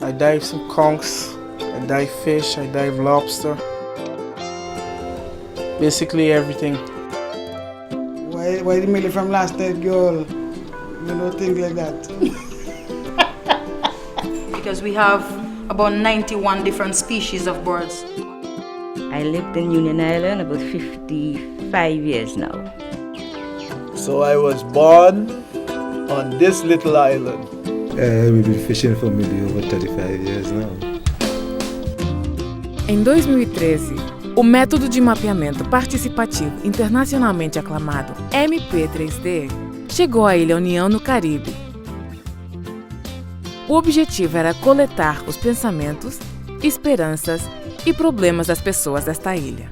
I dive some conchs, I dive fish, I dive lobster. Basically everything. Why the millie from last night, girl? You don't think like that. Because we have about 91 different species of birds. I lived in Union Island about 55 years now. So I was born on this little island. We've been fishing for maybe over 35 years now. Em 2013, o método de mapeamento participativo internacionalmente aclamado MP3D chegou à Ilha União, no Caribe. O objetivo era coletar os pensamentos, esperanças e problemas das pessoas desta ilha,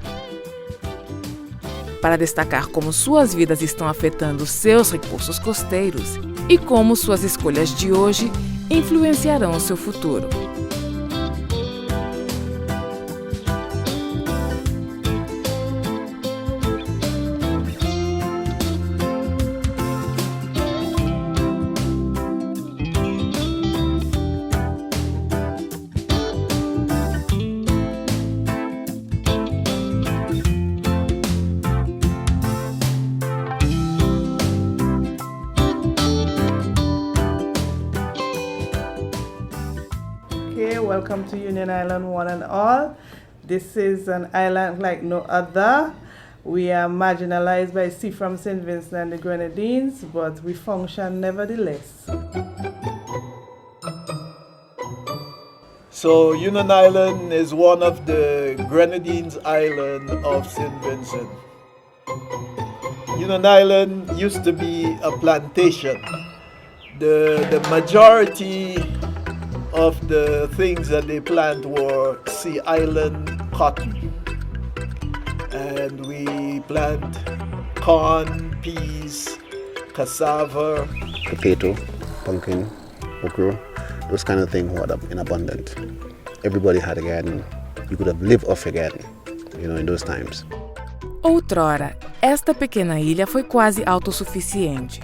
para destacar como suas vidas estão afetando seus recursos costeiros e como suas escolhas de hoje influenciarão o seu futuro. Okay, welcome to Union Island one and all. This is an island like no other. We are marginalized by sea from St. Vincent and the Grenadines, but we function nevertheless. So Union Island is one of the Grenadines island of St. Vincent. Union Island used to be a plantation. The majority of the things that they plant were Sea Island cotton. And we plant corn, peas, cassava, potato, pumpkin, okra, those kind of things were in abundance. Everybody had a garden. You could have lived off a garden, in those times. Outrora, esta pequena ilha foi quase autossuficiente.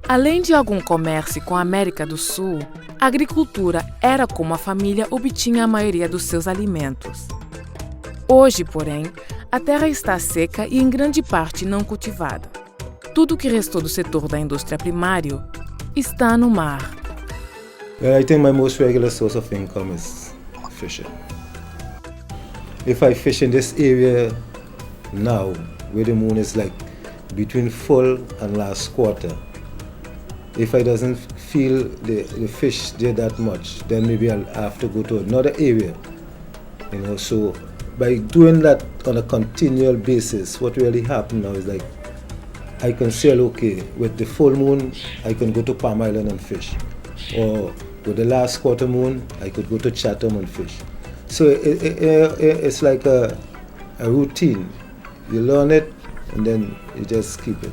Além de algum comércio com a América do Sul, a agricultura era como a família obtinha a maioria dos seus alimentos. Hoje, porém, a terra está seca e em grande parte não cultivada. Tudo o que restou do setor da indústria primário está no mar. I think my most regular source of income is fishing. If I fish in this area now, where the moon is like between full and last quarter, if I doesn't feel the fish there that much, then maybe I'll have to go to another area. So by doing that on a continual basis, what really happens now is like I can say, okay, with the full moon, I can go to Palm Island and fish. Or with the last quarter moon, I could go to Chatham and fish. So it's like a routine. You learn it and then you just keep it.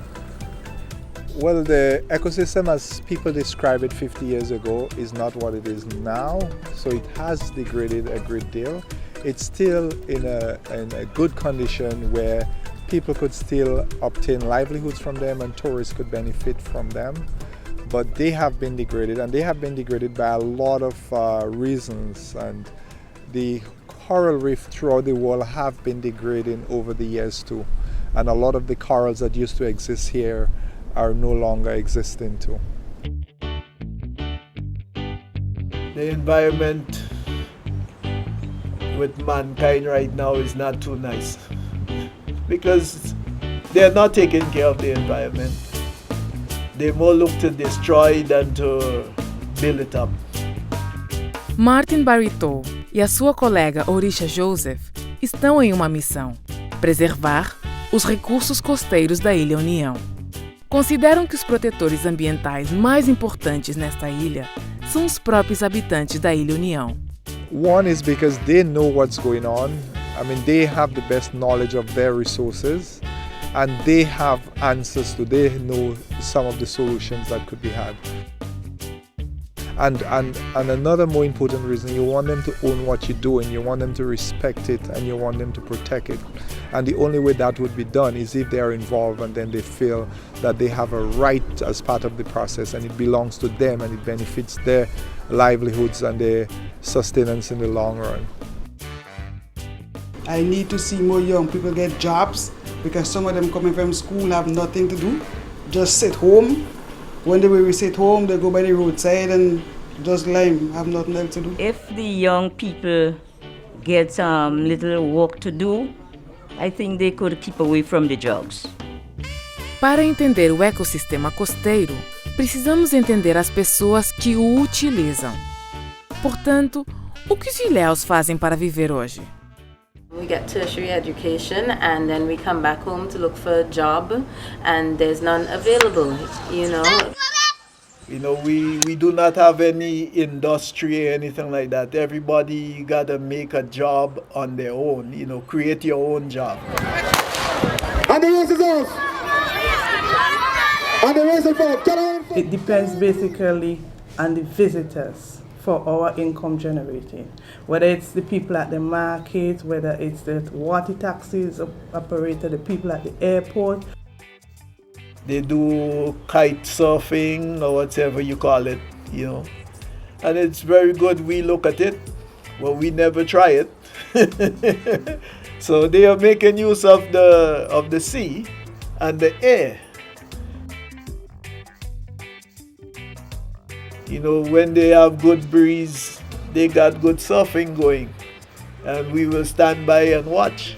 Well, the ecosystem as people described it 50 years ago is not what it is now, so it has degraded a great deal. It's still in a good condition where people could still obtain livelihoods from them and tourists could benefit from them, but they have been degraded, and they have been degraded by a lot of reasons, and the coral reef throughout the world have been degrading over the years too, and a lot of the corals that used to exist here are no longer existing too. The environment with mankind right now is not too nice because they're not taking care of the environment. They more look to destroy than to build it up. Martin Barito e a sua colega Orisha Joseph estão em uma missão: preservar os recursos costeiros da Ilha União. Consideram que os protetores ambientais mais importantes nesta ilha são os próprios habitantes da Ilha União. One is because they know what's going on. I mean, they have the best knowledge of their resources and they have answers they know some of the solutions that could be had. And another more important reason, you want them to own what you're doing, you want them to respect it, and you want them to protect it. And the only way that would be done is if they are involved and then they feel that they have a right as part of the process and it belongs to them and it benefits their livelihoods and their sustenance in the long run. I need to see more young people get jobs because some of them coming from school have nothing to do, just sit home. When we sit home, they go by the roadside and just lime, have nothing else to do. If the young people get some little work to do, I think they could keep away from the drugs. Para entender o ecossistema costeiro, precisamos entender as pessoas que o utilizam. Portanto, o que os ilhéus fazem para viver hoje? We get tertiary education and then we come back home to look for a job and there's none available, you know. You know, we do not have any industry or anything like that. Everybody gotta make a job on their own, you know, create your own job. And the race is off! And the race is off! Get on! It depends basically on the visitors for our income generating. Whether it's the people at the market, whether it's the water taxis operator, the people at the airport. They do kite surfing or whatever you call it, you know. And it's very good. We look at it, but we never try it. So they are making use of the sea and the air. You know, when they have good breeze, they got good surfing going. And we will stand by and watch.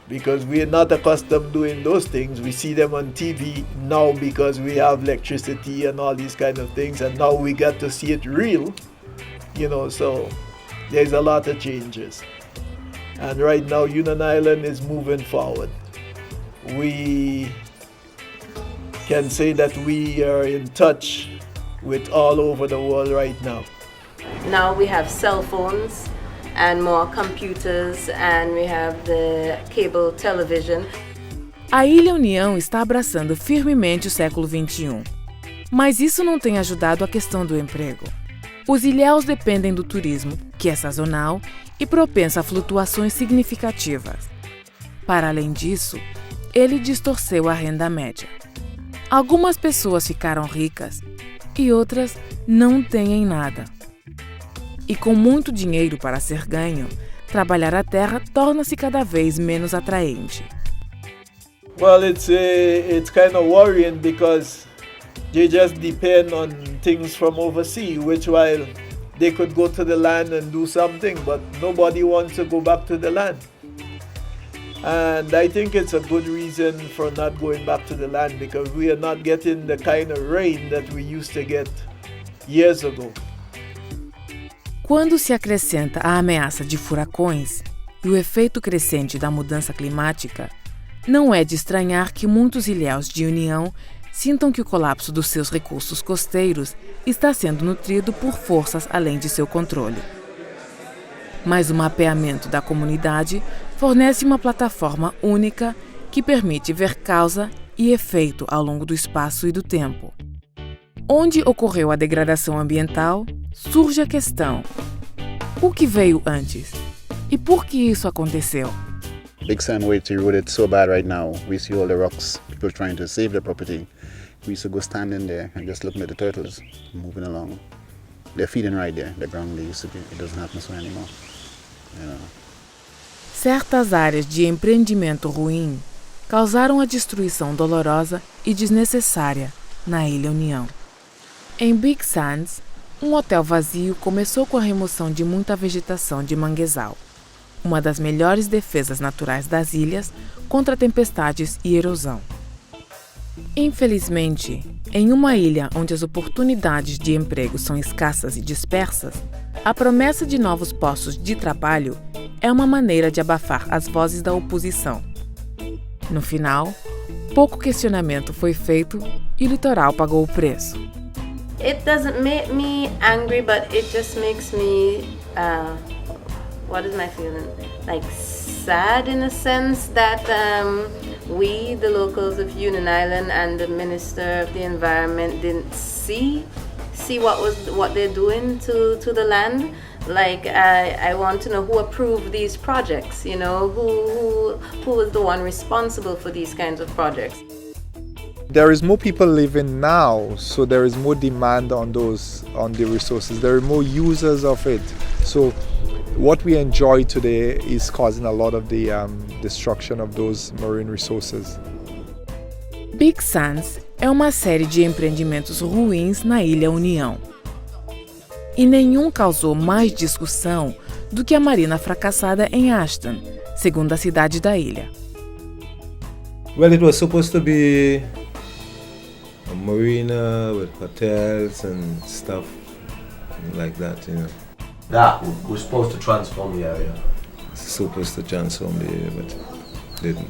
Because we are not accustomed doing those things. We see them on TV now because we have electricity and all these kind of things. And now we get to see it real. You know, so there's a lot of changes. And right now, Union Island is moving forward. We can say that we are in touch with all over the world right now. Now we have cell phones and more computers and we have the cable television. A Ilha União está abraçando firmemente o século XXI. Mas isso não tem ajudado a questão do emprego. Os ilhéus dependem do turismo, que é sazonal e propenso a flutuações significativas. Para além disso, ele distorceu a renda média. Algumas pessoas ficaram ricas e outras não têm nada. E com muito dinheiro para ser ganho, trabalhar a terra torna-se cada vez menos atraente. Well, it's kind of worrying because they just depend on things from overseas, which while they could go to the land and do something, but nobody wants to go back to the land. And I think it's a good reason for not going back to the land because we are not getting the kind of rain that we used to get years ago. Quando se acrescenta a ameaça de furacões e o efeito crescente da mudança climática, não é de estranhar que muitos ilhéus de União sintam que o colapso dos seus recursos costeiros está sendo nutrido por forças além de seu controle. Mas o mapeamento da comunidade fornece uma plataforma única que permite ver causa e efeito ao longo do espaço e do tempo. Onde ocorreu a degradação ambiental, surge a questão: o que veio antes? E por que isso aconteceu? Big Sand way to erode it so bad right now. We see all the rocks, people trying to save their property. We used to go stand in there and just looking at the turtles moving along. They're feeding right there, the ground they used to be. It doesn't happen so anymore. You know. Certas áreas de empreendimento ruim causaram a destruição dolorosa e desnecessária na Ilha União. Em Big Sands, um hotel vazio começou com a remoção de muita vegetação de manguezal, uma das melhores defesas naturais das ilhas contra tempestades e erosão. Infelizmente, em uma ilha onde as oportunidades de emprego são escassas e dispersas, a promessa de novos postos de trabalho é uma maneira de abafar as vozes da oposição. No final, pouco questionamento foi feito e o litoral pagou o preço. It doesn't make me angry, but it just makes me, what is my feeling? Like sad in a sense that we, the locals of Union Island and the Minister of the Environment, didn't see see what they're doing to the land. Like I want to know who approved these projects, you know, who was the one responsible for these kinds of projects. There is more people living now, so there is more demand on the resources. There are more users of it. So what we enjoy today is causing a lot of the destruction of those marine resources. Big Sands é uma série de empreendimentos ruins na Ilha União. E nenhum causou mais discussão do que a marina fracassada em Ashton, segundo a cidade da ilha. Well, it was supposed to be a marina with hotels and stuff like that, you know. That was supposed to transform the area. Supposed to transform the area, but didn't.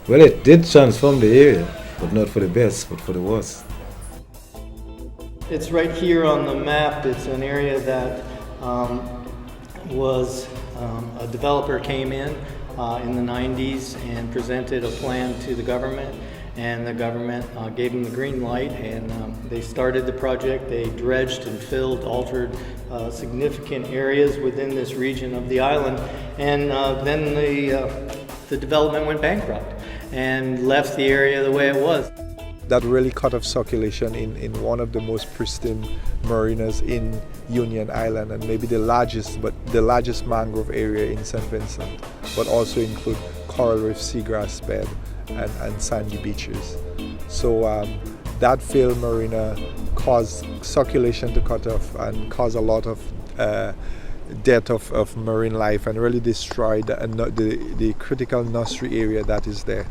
Well, it did transform the area, but not for the best, but for the worst. It's right here on the map. It's an area that was a developer came in the 90s and presented a plan to the government, and the government gave them the green light, and they started the project. They dredged and filled, altered significant areas within this region of the island, and then the development went bankrupt and left the area the way it was. That really cut off circulation in one of the most pristine marinas in Union Island, and maybe the largest mangrove area in St. Vincent, but also include coral reef, seagrass bed, and sandy beaches. So that failed marina caused circulation to cut off and caused a lot of death of marine life, and really destroyed the critical nursery area that is there.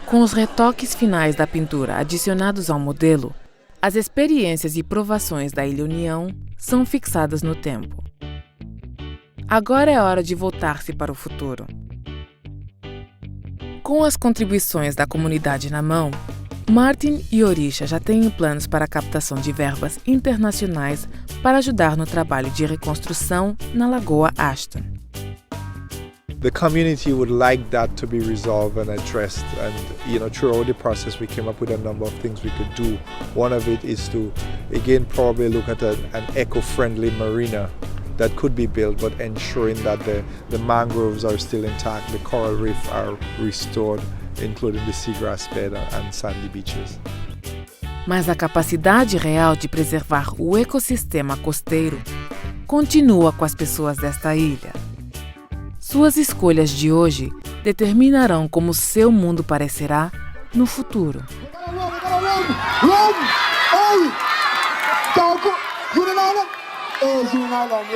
Com os retoques finais da pintura adicionados ao modelo, as experiências e provações da Ilha União são fixadas no tempo. Agora é hora de voltar-se para o futuro. Com as contribuições da comunidade na mão, Martin e Orisha já têm planos para a captação de verbas internacionais para ajudar no trabalho de reconstrução na Lagoa Ashton. The community would like that to be resolved and addressed, and throughout the process we came up with a number of things we could do. One of it is to again probably look at an eco-friendly marina that could be built, but ensuring that the mangroves are still intact, the coral reef are restored, including the seagrass bed and sandy beaches. Mas a capacidade real de preservar o ecossistema costeiro continua com as pessoas desta ilha. Suas escolhas de hoje determinarão como seu mundo parecerá no futuro. Union Island,